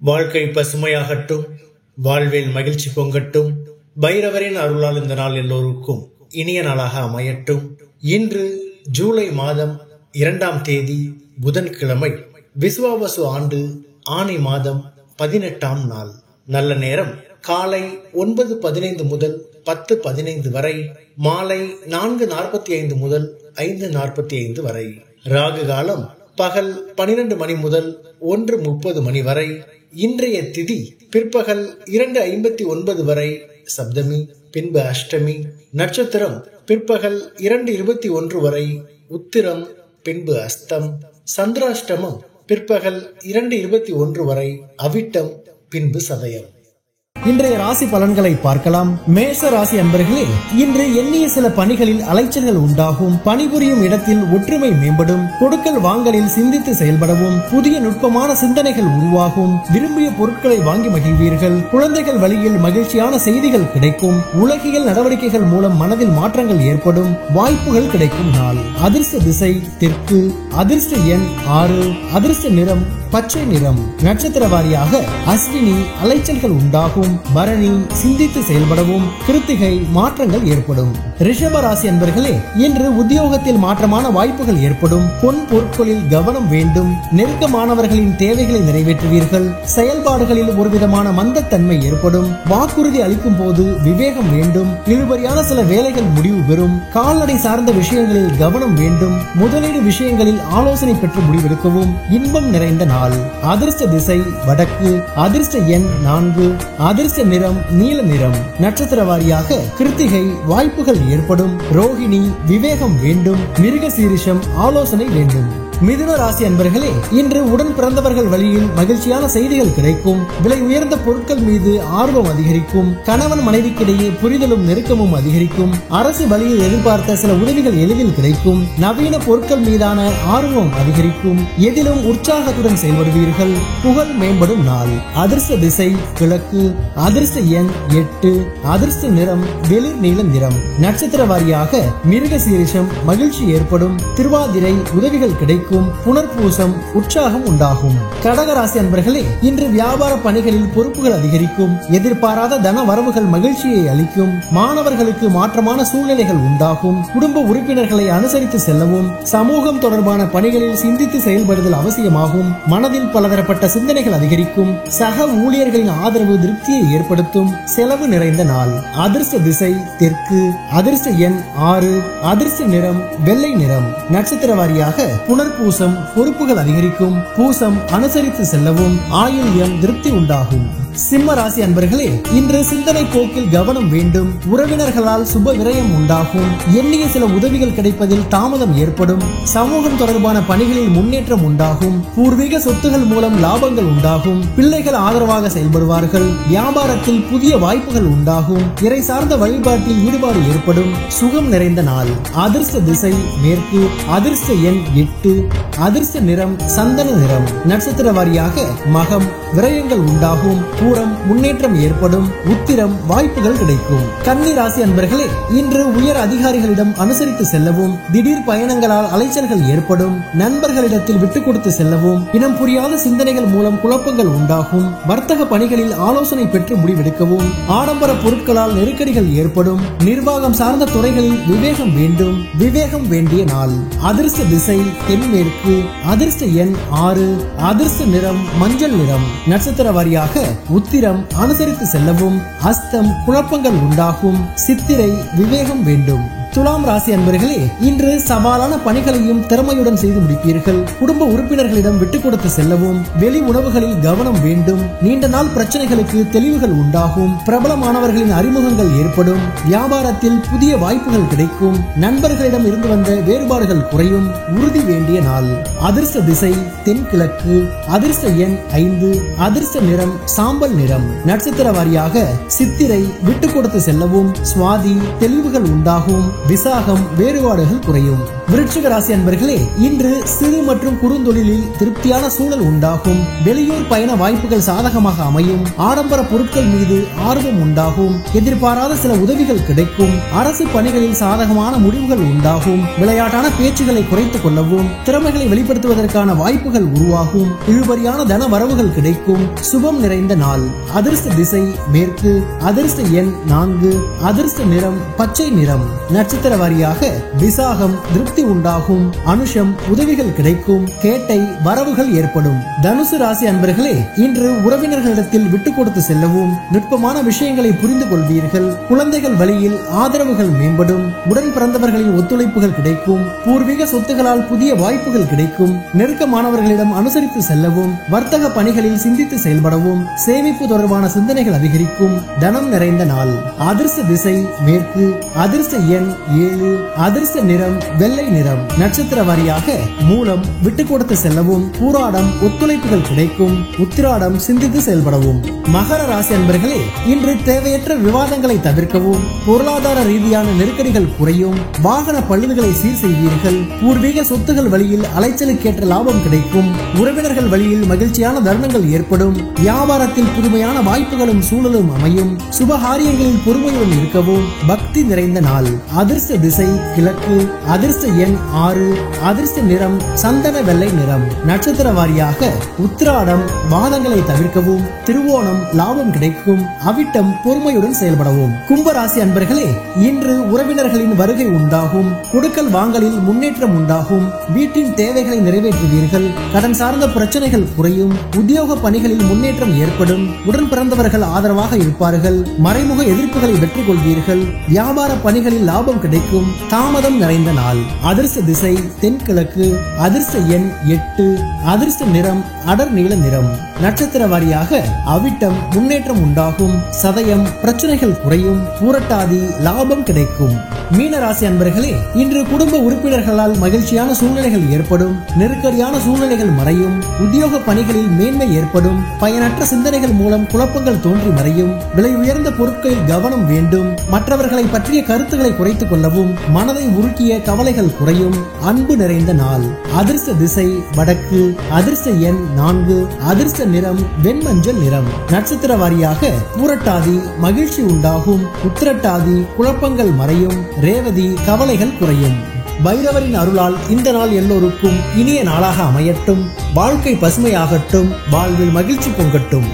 வாழ்க்கை பசுமையாகட்டும், வாழ்வில் மகிழ்ச்சி பொங்கட்டும். பைரவரின் அருளால் இந்த நாள் எல்லோருக்கும் இனிய நாளாக அமையட்டும். இன்று ஜூலை மாதம் 2ஆம் தேதி புதன்கிழமை, விசுவாவசு ஆண்டு ஆனி மாதம் 18ஆம் நாள். நல்ல நேரம் காலை 9:15 முதல் 10:15 வரை, மாலை 4:45 முதல் 5:45 வரை. ராகு காலம் பகல் 12 மணி முதல் 1:30 மணி வரை. இன்றைய திதி பிற்பகல் 2:59 வரை சப்தமி, பின்பு அஷ்டமி. நட்சத்திரம் பிற்பகல் 2:21 வரை உத்திரம், பின்பு அஸ்தம். சந்திராஷ்டமம் பிற்பகல் 2:21 வரை அவிட்டம், பின்பு சதயம். இன்றைய ராசி பலன்களை பார்க்கலாம். மேஷ ராசி அன்பர்களே, இன்று எண்ணிய சில பணிகளில் அலைச்சல்கள் உண்டாகும். பணிபுரியும் இடத்தில் ஒற்றுமை மேம்படும். கொடுக்கல் வாங்கலில் சிந்தித்து செயல்படவும் புதிய நுட்பமான சிந்தனைகள் உருவாகும். விரும்பிய பொருட்களை வாங்கி மகிழ்வீர்கள். குழந்தைகள் வழியில் மகிழ்ச்சியான செய்திகள் கிடைக்கும். உலகியல் நடவடிக்கைகள் மூலம் மனதில் மாற்றங்கள் ஏற்படும். வாய்ப்புகள் கிடைக்கும் நாள். அதிர்ஷ்ட திசை தெற்கு. அதிர்ஷ்ட எண் 6. அதிர்ஷ்ட நிறம் பச்சை நிறம். நட்சத்திர வாரியாக அஸ்வினி அலைச்சல்கள் உண்டாகும். பரணி சிந்தித்து செயல்படவும். கிருத்திகை மாற்றங்கள் ஏற்படும். ரிஷப ராசி அன்பர்களே, இன்று உத்தியோகத்தில் மாற்றமான வாய்ப்புகள் ஏற்படும். பொன் பொருட்களில் கவனம் வேண்டும். நெருக்கமானவர்களின் தேவைகளை நிறைவேற்றுவீர்கள். செயல்பாடுகளில் ஒருவிதமான மந்தத்தன்மை ஏற்படும். வாக்குறுதி அளிக்கும் போது விவேகம் வேண்டும். இழுபறியான சில வேலைகள் முடிவு பெறும். கால்நடை சார்ந்த விஷயங்களில் கவனம் வேண்டும். முதலீடு விஷயங்களில் ஆலோசனை பெற்று முடிவெடுக்கவும். இன்பம் நிறைந்த நாள். அதிர்ஷ்ட திசை வடக்கு. அதிர்ஷ்ட எண் 4. அதிர்ஷ்ட நிறம் நீல நிறம். நட்சத்திர வாரியாக கிருத்திகை வாய்ப்புகள் ஏற்படும். ரோஹிணி விவேகம் வேண்டும். மிருகசீரிஷம் ஆலோசனை வேண்டும். மிதுன ராசி அன்பர்களே, இன்று உடன் பிறந்தவர்கள் வழியில் மகிழ்ச்சியான செய்திகள் கிடைக்கும். விலை உயர்ந்த பொருட்கள் மீது ஆர்வம் அதிகரிக்கும். கணவன் மனைவிக்கிடையே புரிதலும் நெருக்கமும் அதிகரிக்கும். அரசு வழியில் எதிர்பார்த்த சில உதவிகள் எளிதில் கிடைக்கும். நவீன பொருட்கள் மீதான ஆர்வம் அதிகரிக்கும். எதிலும் உற்சாகத்துடன் செயல்படுவீர்கள். புகழ் மேம்படும் நாள். அதிர்ஷ்ட திசை கிழக்கு. அதிர்ஷ்ட எண் 8. அதிர்ஷ்ட நிறம் வெளிர் நீல நிறம். நட்சத்திர வாரியாக மிருகசீரிஷம் மகிழ்ச்சி ஏற்படும். திருவாதிரை உதவிகள் கிடைக்கும். புனர்பூசம் உற்சாகம் உண்டாகும். கடகராசி அன்பர்களே, இன்று வியாபார பணிகளில் பொறுப்புகள் அதிகரிக்கும். எதிர்பாராத தன வரவுகள் மகிழ்ச்சியை அளிக்கும். மாணவர்களுக்கு மாற்றமான சூழ்நிலைகள் உண்டாகும். குடும்ப உறுப்பினர்களை அனுசரித்து செல்லவும். சமூகம் தொடர்பான பணிகளில் சிந்தித்து செயல்படுதல் அவசியமாகும். மனதில் பலதரப்பட்ட சிந்தனைகள் அதிகரிக்கும். சக ஊழியர்களின் ஆதரவு திருப்தியை ஏற்படுத்தும். செலவு நிறைந்த நாள். அதிர்ஷ்ட திசை தெற்கு. அதிர்ஷ்ட எண் 6. அதிர்ஷ்ட நிறம் வெள்ளை நிறம். நட்சத்திர வாரியாக புனர்பூசம் பொறுப்புகள் அதிகரிக்கும். பூசம் அனுசரித்து செல்லவும். ஆயுள்யம் திருப்தி உண்டாகும். சிம்ம ராசி அன்பர்களே, இன்று சிந்தனை போக்கில் கவனம் வேண்டும். உறவினர்களால் சுப விரயம் உண்டாகும். எண்ணிய சில உதவிகள் கிடைப்பதில் தாமதம் ஏற்படும். சமூகம் தொடர்பான பணிகளில் முன்னேற்றம் உண்டாகும். பூர்வீக சொத்துகள் மூலம் லாபங்கள் உண்டாகும். பிள்ளைகள் ஆதரவாக செயல்படுவார்கள். வியாபாரத்தில் புதிய வாய்ப்புகள் உண்டாகும். இறை சார்ந்த வழிபாட்டில் ஈடுபாடு ஏற்படும். சுகம் நிறைந்த நாள். அதிர்ஷ்ட திசை மேற்கு. அதிர்ஷ்ட எண் 8. அதிர்ஷ்ட நிறம் சந்தன நிறம். நட்சத்திர வாரியாக மகம் விரயங்கள் உண்டாகும். பூரம் முன்னேற்றம் ஏற்படும். உத்திரம் வாய்ப்புகள் கிடைக்கும். கன்னி ராசி அன்பர்களே, இன்று உயர் அதிகாரிகளிடம் அனுசரித்து செல்லவும். திடீர் பயணங்களால் அலைச்சல்கள் ஏற்படும். நண்பர்களிடத்தில் விட்டுக் கொடுத்து செல்லவும். இனம் புரியாத சிந்தனைகள் மூலம் குழப்பங்கள் உண்டாகும். வர்த்தக பணிகளில் ஆலோசனை பெற்று முடிவெடுக்கவும். ஆடம்பர பொருட்களால் நெருக்கடிகள் ஏற்படும். நிர்வாகம் சார்ந்த துறைகளில் விவேகம் வேண்டும். விவேகம் வேண்டிய நாள். அதிர்ஷ்ட திசை தென்மேற்கு. அதிர்ஷ்ட எண் 6. அதிர்ஷ்ட நிறம் மஞ்சள் நிறம். நட்சத்திர வாரியாக உத்திரம் அனுசரித்து செல்லவும். அஸ்தம் குழப்பங்கள் உண்டாகும். சித்திரை விவேகம் வேண்டும். துலாம் ராசி அன்பர்களே, இன்று சவாலான பணிகளையும் திறமையுடன் செய்து முடிப்பீர்கள். குடும்ப உறுப்பினர்களிடம் விட்டுக் கொடுத்து செல்லவும். வெளி உணவுகளில் கவனம் வேண்டும். நீண்ட நாள் பிரச்சனைகளுக்கு தெளிவுகள் உண்டாகும். பிரபலமானவர்களின் அறிமுகங்கள் ஏற்படும். வியாபாரத்தில் புதிய வாய்ப்புகள் கிடைக்கும். நண்பர்களிடம் இருந்து வந்த வேறுபாடுகள் குறையும். உறுதி வேண்டிய நாள். அதிர்ஷ்ட திசை தென்கிழக்கு. அதிர்ஷ்ட எண் 5. அதிர்ஷ்ட நிறம் சாம்பல் நிறம். நட்சத்திர வாரியாக சித்திரை விட்டுக் கொடுத்து செல்லவும். சுவாதி தெளிவுகள் உண்டாகும். விசாகம் வேறுபாடுகள் குறையும். விருச்சிக ராசி அன்பர்களே, இன்று சிறு மற்றும் குறுந்தொழிலில் திருப்தியான சூழல் உண்டாகும். வெளியூர் பயண வாய்ப்புகள் சாதகமாக அமையும். ஆடம்பர பொருட்கள் மீது ஆர்வம் உண்டாகும். எதிர்பாராத சில உதவிகள் கிடைக்கும். அரசு பணிகளில் சாதகமான முடிவுகள் உண்டாகும். விளையாட்டான பேச்சுகளை குறைத்துக் கொள்ளவும், திறமைகளை வெளிப்படுத்துவதற்கான வாய்ப்புகள் உருவாகும். இழுபறியான தன வரவுகள் கிடைக்கும். சுபம் நிறைந்த நாள். அதிர்ஷ்ட திசை மேற்கு. அதிர்ஷ்ட எண் 4. அதிர்ஷ்ட நிறம் பச்சை நிறம். நட்சத்திர வாரியாக விசாகம் திருப்தி உண்டாகும். அனுஷம் உதவிகள் கிடைக்கும். கேட்டை வரவுகள் ஏற்படும். தனுசு ராசி அன்பர்களே, இன்று உறவினர்களிடத்தில் விட்டு கொடுத்து செல்லவும், நுட்பமான விஷயங்களை புரிந்து கொள்வீர்கள். குழந்தைகள் வழியில் ஆதரவுகள் மேம்படும். உடன் பிறந்தவர்களின் ஒத்துழைப்புகள் கிடைக்கும். பூர்வீக சொத்துகளால் புதிய வாய்ப்புகள் கிடைக்கும். நெருக்கமானவர்களிடம் அனுசரித்து செல்லவும், வர்த்தக பணிகளில் சிந்தித்து செயல்படவும், சேமிப்பு தொடர்பான சிந்தனைகள் அதிகரிக்கும். தனம் நிறைந்த நாள். அதிர்ஷ்ட திசை மேற்கு. அதிர்ஷ்ட எண் 7. அதிர்ஷ்ட நிறம் வெள்ளை நிறம். நட்சத்திர வாரியாக மூலம் விட்டு கொடுத்து செல்லவும், பூராடம் ஒத்துழைப்புகள் கிடைக்கும். உத்திராடம் சிந்தித்து செயல்படவும். மகர ராசி அன்பர்களே, இன்று தேவையற்ற விவாதங்களை தவிர்க்கவும், பொருளாதார ரீதியான நெருக்கடிகள் குறையும். வாகன பழுதுகளை சீர் செய்வீர்கள். பூர்வீக சொத்துகள் வழியில் அலைச்சலுக்கேற்ற லாபம் கிடைக்கும். உறவினர்கள் வழியில் மகிழ்ச்சியான தருணங்கள் ஏற்படும். வியாபாரத்தில் புதுமையான வாய்ப்புகளும் சூழலும் அமையும். சுபகாரியங்களில் பொறுமையுடன் இருக்கவும். பக்தி நிறைந்த நாள். அதிர்ஷ்ட திசை கிழக்கு. அதிர்ஷ்ட எண் 6. அதிர்ஷ்ட நிறம் சந்தன வெள்ளை நிறம். நட்சத்திர வாரியாக உத்திராடம் வாதங்களை தவிர்க்கவும். திருவோணம் லாபம் கிடைக்கும். அவிட்டம் பொறுமையுடன் செயல்படவும். கும்பராசி அன்பர்களே, இன்று உறவினர்களின் வருகை உண்டாகும். கொடுக்கல் வாங்கலில் முன்னேற்றம் உண்டாகும். வீட்டின் தேவைகளை நிறைவேற்றுவீர்கள். கடன் சார்ந்த பிரச்சனைகள் குறையும். உத்தியோக பணிகளில் முன்னேற்றம் ஏற்படும். உடன் பிறந்தவர்கள் ஆதரவாக இருப்பார்கள். மறைமுக எதிர்ப்புகளை வெற்றி கொள்வீர்கள். வியாபார பணிகளில் லாபம் கிடைக்கும். தாமதம் நிறைந்த நாள். அதிர்ஷ்ட திசை தென்கிழக்கு. அதிர்ஷ்ட எண் 8. அதிர்ஷ்ட நிறம் அடர் நீல நிறம். நட்சத்திர வாரியாக அவிட்டம் முன்னேற்றம் உண்டாகும். சதயம் பிரச்சனைகள் குறையும். பூரட்டாதி லாபம் கிடைக்கும். மீன ராசி அன்பர்களே, இன்று குடும்ப உறுப்பினர்களால் மகிழ்ச்சியான சூழ்நிலைகள் ஏற்படும். நெருக்கடியான சூழ்நிலைகள் மறையும். உத்தியோக பணிகளில் மேன்மை ஏற்படும். பயனற்ற சிந்தனைகள் மூலம் குழப்பங்கள் தோன்றி மறையும். விலை உயர்ந்த பொருட்களில் கவனம் வேண்டும். மற்றவர்களை பற்றிய கருத்துக்களை குறைத்துக் கொள்ளவும். மனதை உருக்கிய கவலைகள் குறையும். அன்பு நிறைந்த நாள். அதிர்ஷ்ட திசை வடக்கு. அதிர்ஷ்ட எண் 4. அதிர்ஷ்ட நிறம் வெண்மஞ்சள் நிறம். நட்சத்திர வாரியாக பூரட்டாதி மகிழ்ச்சி உண்டாகும். உத்திரட்டாதி குழப்பங்கள் மறையும். ரேவதி கவலைகள் குறையும். பைரவரின் அருளால் இந்த நாள் எல்லோருக்கும் இனிய நாளாக அமையட்டும். வாழ்க்கை பசுமையாகட்டும். வாழ்வில் மகிழ்ச்சி பொங்கட்டும்.